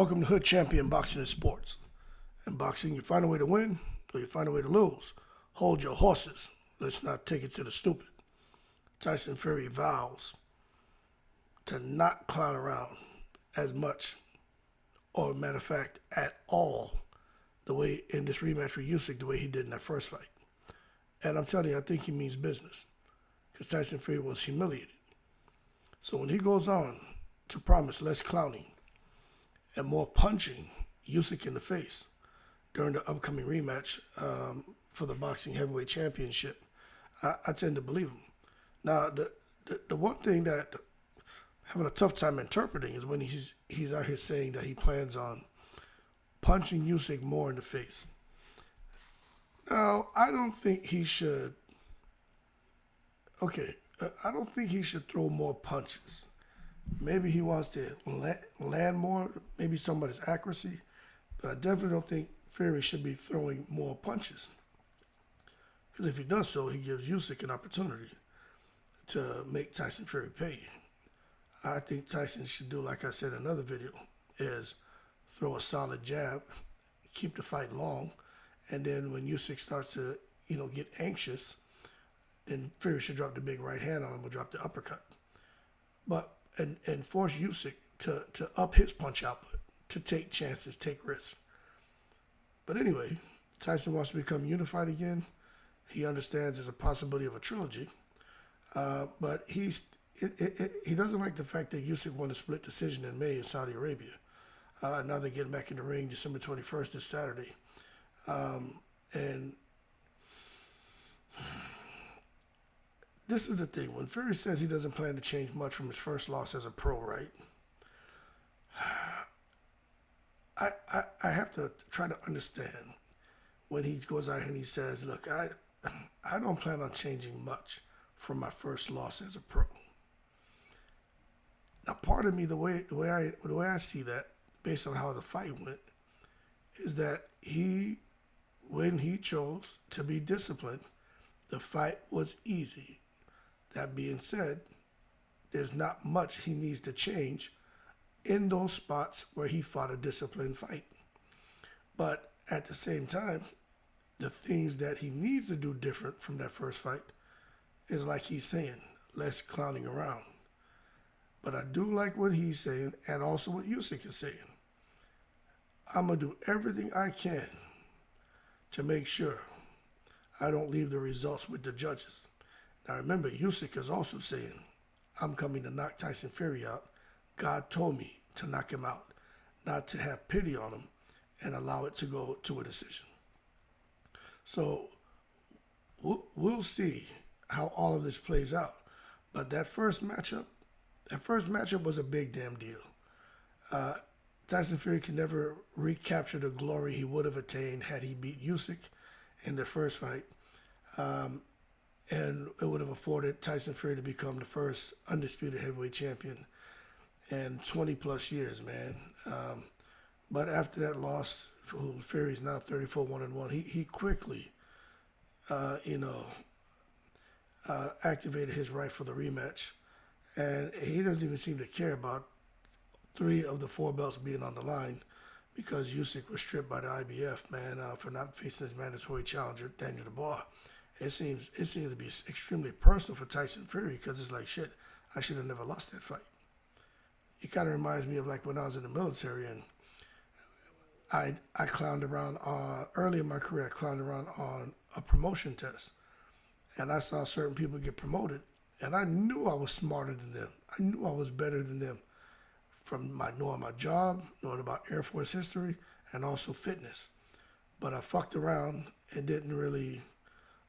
Welcome to Hood Champion Boxing and Sports. In boxing, you find a way to win or you find a way to lose. Hold your horses. Let's not take it to the stupid. Tyson Fury vows to not clown around as much, or matter of fact, at all, the way in this rematch with Usyk, the way he did in that first fight. And I'm telling you, I think he means business because Tyson Fury was humiliated. So when he goes on to promise less clowning and more punching Usyk in the face during the upcoming rematch for the boxing heavyweight championship, I tend to believe him. Now, the one thing that I'm having a tough time interpreting is when he's out here saying that he plans on punching Usyk more in the face. Now, I don't think he should. Okay, I don't think he should throw more punches. Maybe he wants to land more, maybe some of his accuracy, but I definitely don't think Fury should be throwing more punches. Because if he does so, he gives Usyk an opportunity to make Tyson Fury pay. I think Tyson should do, like I said in another video, is throw a solid jab, keep the fight long, and then when Usyk starts to, get anxious, then Fury should drop the big right hand on him or drop the uppercut. But and force Usyk to up his punch output, to take chances, take risks. But anyway, Tyson wants to become unified again. He understands there's a possibility of a trilogy, but he doesn't like the fact that Usyk won a split decision in May in Saudi Arabia. Now they're getting back in the ring December 21st, this Saturday. And this is the thing. When Fury says he doesn't plan to change much from his first loss as a pro, right? I have to try to understand when he goes out here and he says, look, I don't plan on changing much from my first loss as a pro. Now, part of me, the way I see that, based on how the fight went, is that when he chose to be disciplined, the fight was easy. That being said, there's not much he needs to change in those spots where he fought a disciplined fight. But at the same time, the things that he needs to do different from that first fight is, like he's saying, less clowning around. But I do like what he's saying and also what Usyk is saying. I'm going to do everything I can to make sure I don't leave the results with the judges. Now remember, Usyk is also saying, I'm coming to knock Tyson Fury out. God told me to knock him out, not to have pity on him and allow it to go to a decision. So we'll see how all of this plays out. But that first matchup was a big damn deal. Tyson Fury can never recapture the glory he would have attained had he beat Usyk in the first fight. And it would have afforded Tyson Fury to become the first undisputed heavyweight champion in 20 plus years, man. But after that loss, Fury's now 34-1-1. He quickly, activated his right for the rematch, and he doesn't even seem to care about 3 of the 4 belts being on the line because Usyk was stripped by the IBF, man, for not facing his mandatory challenger, Daniel Dubois. It seems to be extremely personal for Tyson Fury because it's like, shit, I should have never lost that fight. It kind of reminds me of like when I was in the military and I clowned around early in my career, I clowned around on a promotion test. And I saw certain people get promoted, and I knew I was smarter than them. I knew I was better than them from knowing my job, knowing about Air Force history, and also fitness. But I fucked around and didn't really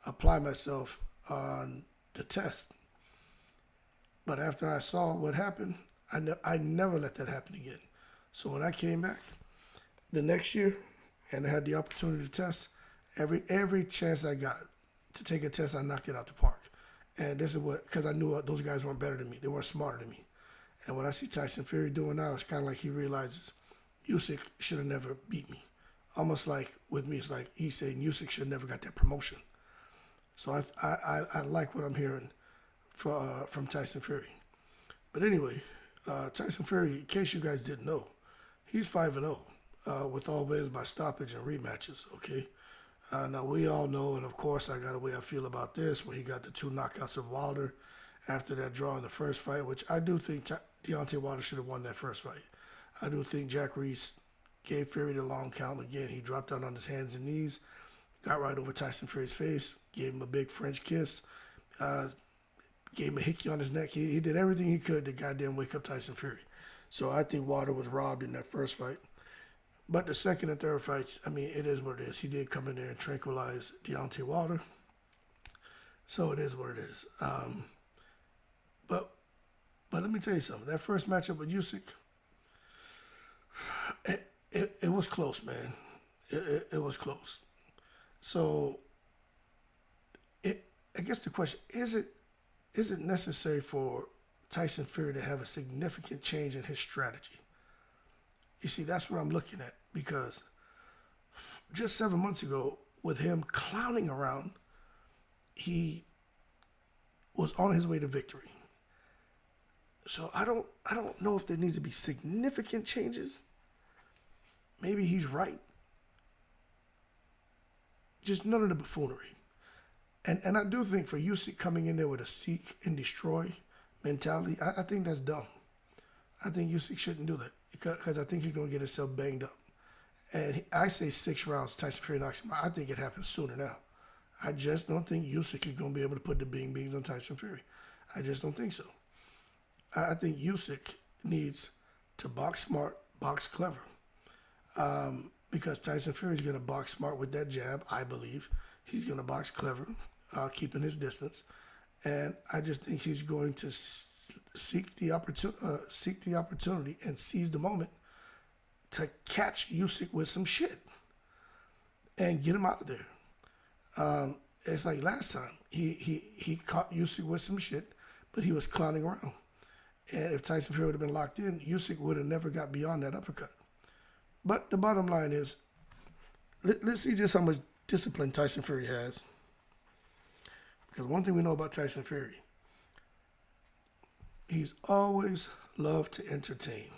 apply myself on the test. But after I saw what happened, I never let that happen again. So when I came back the next year and I had the opportunity to test, every chance I got to take a test, I knocked it out the park. And this is because I knew those guys weren't better than me. They weren't smarter than me. And what I see Tyson Fury doing now, it's kind of like he realizes Usyk should have never beat me. Almost like with me, it's like he's saying Usyk should have never got that promotion. So I like what I'm hearing from Tyson Fury. But anyway, Tyson Fury, in case you guys didn't know, He's 5-0 with all wins by stoppage and rematches. Okay. Now we all know, and of course I got a way I feel about this, where he got the 2 knockouts of Wilder after that draw in the first fight, which I do think Deontay Wilder should have won that first fight. I do think Jack Reese gave Fury the long count again. He dropped down on his hands and knees, got right over Tyson Fury's face, gave him a big French kiss, gave him a hickey on his neck. He did everything he could to goddamn wake up Tyson Fury. So I think Wilder was robbed in that first fight. But the second and third fights, I mean, it is what it is. He did come in there and tranquilize Deontay Wilder. So it is what it is. But let me tell you something. That first matchup with Usyk, it was close, man. It was close. So I guess the question, is it necessary for Tyson Fury to have a significant change in his strategy? You see, that's what I'm looking at, because just 7 months ago, with him clowning around, he was on his way to victory. So I don't know if there needs to be significant changes. Maybe he's right. Just none of the buffoonery. And I do think for Usyk coming in there with a seek and destroy mentality, I think that's dumb. I think Usyk shouldn't do that, because I think he's going to get himself banged up. And I say 6 rounds, Tyson Fury knocks him out. I think it happens sooner now. I just don't think Usyk is going to be able to put the bing bings on Tyson Fury. I just don't think so. I think Usyk needs to box smart, box clever. Because Tyson Fury is going to box smart with that jab, I believe. He's going to box clever, keeping his distance. And I just think he's going to seek the opportunity and seize the moment to catch Usyk with some shit and get him out of there. It's like last time. He caught Usyk with some shit, but he was clowning around. And if Tyson Fury would have been locked in, Usyk would have never got beyond that uppercut. But the bottom line is, let's see just how much discipline Tyson Fury has. Because one thing we know about Tyson Fury, he's always loved to entertain.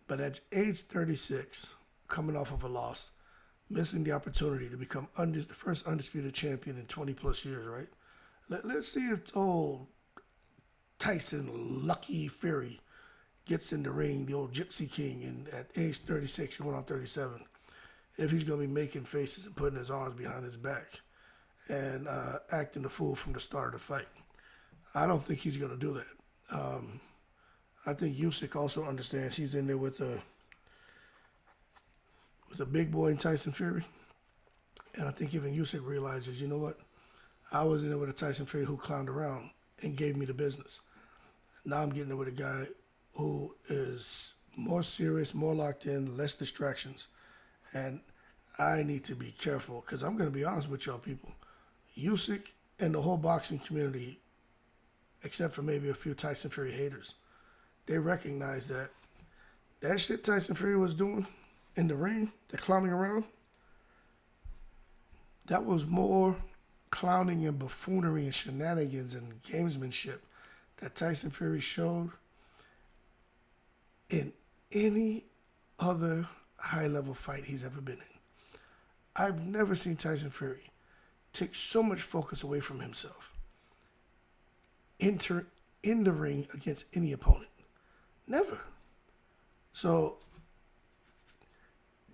But at age 36, coming off of a loss, missing the opportunity to become the first undisputed champion in 20 plus years, right? Let's see if old Tyson Lucky Fury gets in the ring, the old Gypsy King, and at age 36, going on 37, if he's going to be making faces and putting his arms behind his back and acting the fool from the start of the fight. I don't think he's going to do that. I think Usyk also understands he's in there with a big boy in Tyson Fury. And I think even Usyk realizes, you know what? I was in there with a Tyson Fury who clowned around and gave me the business. Now I'm getting there with a guy who is more serious, more locked in, less distractions. And I need to be careful, because I'm going to be honest with y'all people. Usyk and the whole boxing community, except for maybe a few Tyson Fury haters, they recognize that shit Tyson Fury was doing in the ring, the clowning around, that was more clowning and buffoonery and shenanigans and gamesmanship that Tyson Fury showed in any other high-level fight he's ever been in. I've never seen Tyson Fury take so much focus away from himself, enter in the ring against any opponent. Never. So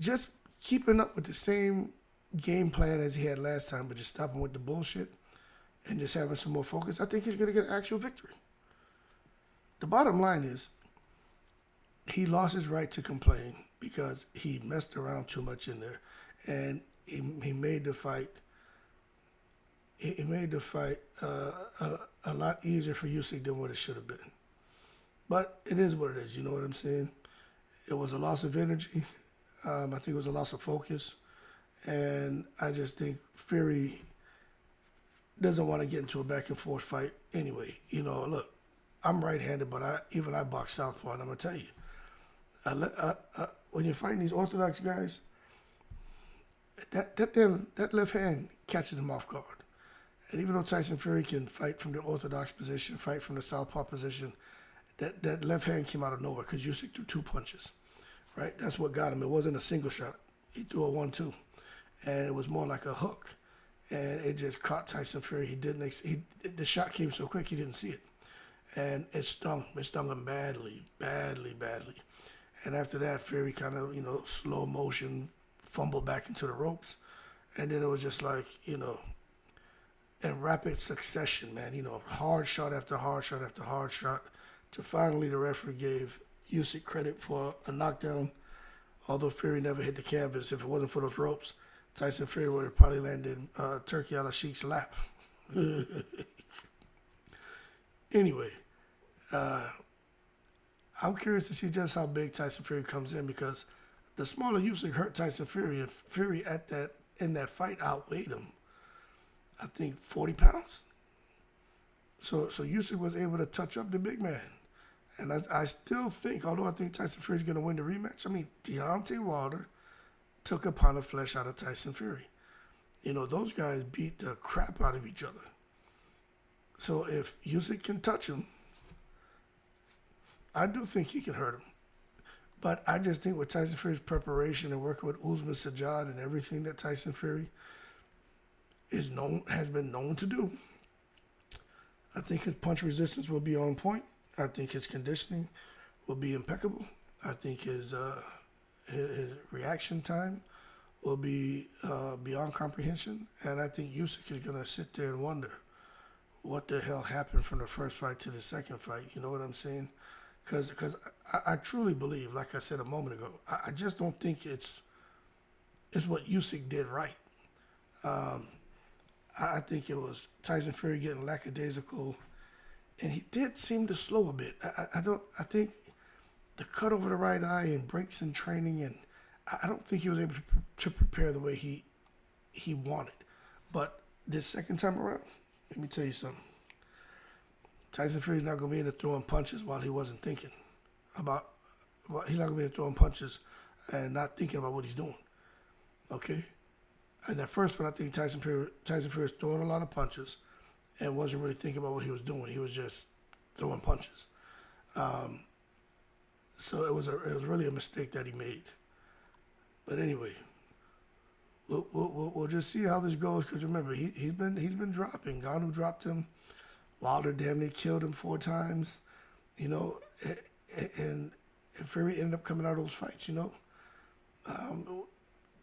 just keeping up with the same game plan as he had last time, but just stopping with the bullshit and just having some more focus, I think he's going to get an actual victory. The bottom line is, he lost his right to complain because he messed around too much in there, and he made the fight. He made the fight a lot easier for Usyk than what it should have been. But it is what it is. You know what I'm saying? It was a loss of energy. I think it was a loss of focus, and I just think Fury doesn't want to get into a back and forth fight anyway. You know, look, I'm right-handed, but I box southpaw, and I'm gonna tell you, when you're fighting these orthodox guys, that left hand catches him off guard. And even though Tyson Fury can fight from the orthodox position, fight from the southpaw position, that left hand came out of nowhere because Usyk threw 2 punches, right? That's what got him. It wasn't a single shot. He threw a 1-2, and it was more like a hook, and it just caught Tyson Fury. He didn't. The shot came so quick he didn't see it, and it stung. It stung him badly, badly, badly. And after that, Fury kind of slow motion fumbled back into the ropes, and then it was just like in rapid succession, man. Hard shot after hard shot after hard shot, to finally the referee gave Usyk credit for a knockdown. Although Fury never hit the canvas, if it wasn't for those ropes, Tyson Fury would have probably landed Turkey Al Sheikh's lap. Anyway, I'm curious to see just how big Tyson Fury comes in, because the smaller Usyk hurt Tyson Fury, and Fury in that fight outweighed him, I think 40 pounds. So Usyk was able to touch up the big man. And I still think, although I think Tyson Fury's going to win the rematch, Deontay Wilder took a pound of flesh out of Tyson Fury. Those guys beat the crap out of each other. So if Usyk can touch him, I do think he can hurt him. But I just think with Tyson Fury's preparation and working with Usman Sajjad and everything that Tyson Fury has been known to do, I think his punch resistance will be on point. I think his conditioning will be impeccable. I think his reaction time will be beyond comprehension. And I think Usyk is going to sit there and wonder what the hell happened from the first fight to the second fight. You know what I'm saying? Because I truly believe, like I said a moment ago, I just don't think it's what Usyk did right. I think it was Tyson Fury getting lackadaisical, and he did seem to slow a bit. I think the cut over the right eye and breaks in training, and I don't think he was able to prepare the way he wanted. But this second time around, let me tell you something. Tyson Fury's not going to be in there throwing punches while he wasn't thinking about. Well, he's not going to be in there throwing punches and not thinking about what he's doing. Okay? And that first one, I think Tyson Fury was throwing a lot of punches and wasn't really thinking about what he was doing. He was just throwing punches. So it was really a mistake that he made. But anyway, we'll just see how this goes, because remember, he's been dropping. Ngannou dropped him. Wilder damn near killed him 4 times. And Fury ended up coming out of those fights.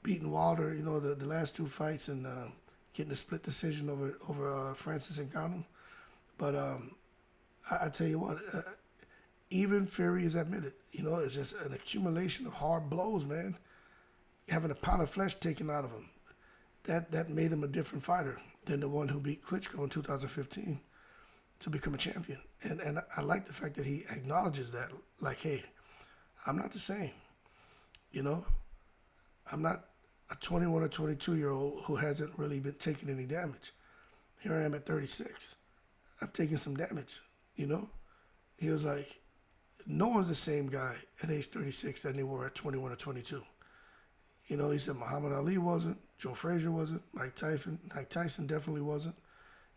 Beating Wilder, the last 2 fights, and getting a split decision over Francis Ngannou. But I tell you what, even Fury has admitted, it's just an accumulation of hard blows, man. Having a pound of flesh taken out of him, that made him a different fighter than the one who beat Klitschko in 2015 to become a champion. And I like the fact that he acknowledges that, like, hey, I'm not the same. I'm not a 21 or 22-year-old who hasn't really been taking any damage. Here I am at 36. I've taken some damage, He was like, no one's the same guy at age 36 than they were at 21 or 22. He said Muhammad Ali wasn't, Joe Frazier wasn't, Mike Tyson definitely wasn't.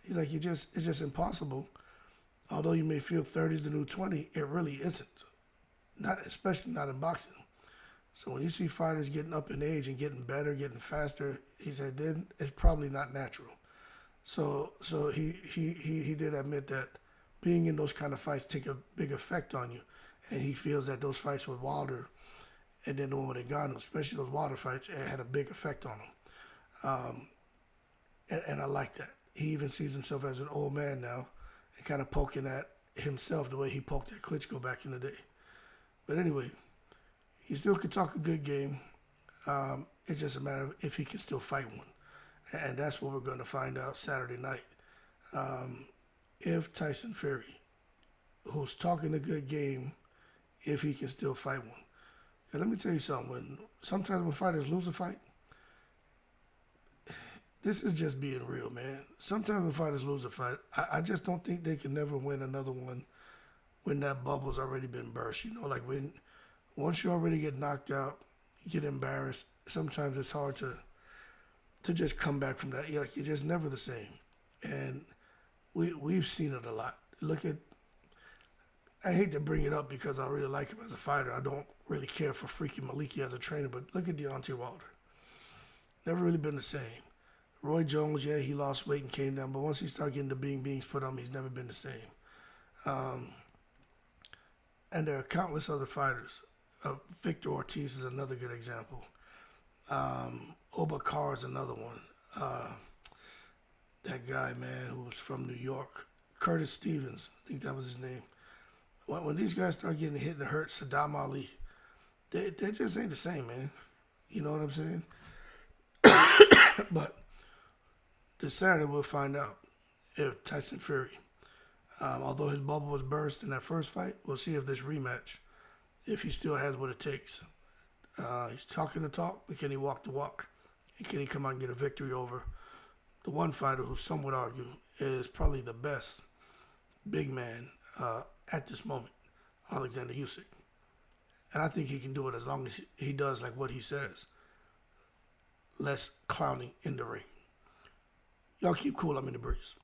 He's like, it's just impossible. Although you may feel 30 is the new 20, it really isn't. Especially not in boxing. So when you see fighters getting up in age and getting better, getting faster, he said then it's probably not natural. So he did admit that being in those kind of fights take a big effect on you, and he feels that those fights with Wilder and then the one with Ngannou, especially those Wilder fights, it had a big effect on him. And I like that. He even sees himself as an old man now, and kind of poking at himself the way he poked at Klitschko back in the day. But anyway, he still could talk a good game. It's just a matter of if he can still fight one. And that's what we're going to find out Saturday night. If Tyson Fury, who's talking a good game, if he can still fight one. Because let me tell you something. Sometimes when fighters lose a fight, this is just being real, man. Sometimes when fighters lose a fight, I just don't think they can never win another one when that bubble's already been burst. Like once you already get knocked out, you get embarrassed, sometimes it's hard to just come back from that. You're just never the same. And we've seen it a lot. Look at I hate to bring it up because I really like him as a fighter. I don't really care for Freaky Maliki as a trainer, but look at Deontay Wilder. Never really been the same. Roy Jones, yeah, he lost weight and came down, but once he started getting the beans put on him, he's never been the same. And there are countless other fighters. Victor Ortiz is another good example. Obakar is another one. That guy, man, who was from New York, Curtis Stevens, I think that was his name. When these guys start getting hit and hurt, Saddam Ali, they just ain't the same, man. You know what I'm saying? But this Saturday we'll find out if Tyson Fury, although his bubble was burst in that first fight, we'll see if this rematch, if he still has what it takes. He's talking the talk, but can he walk the walk? And can he come out and get a victory over the one fighter who some would argue is probably the best big man at this moment, Alexander Usyk. And I think he can do it as long as he does like what he says. Less clowning in the ring. Y'all keep cool. I'm in the breeze.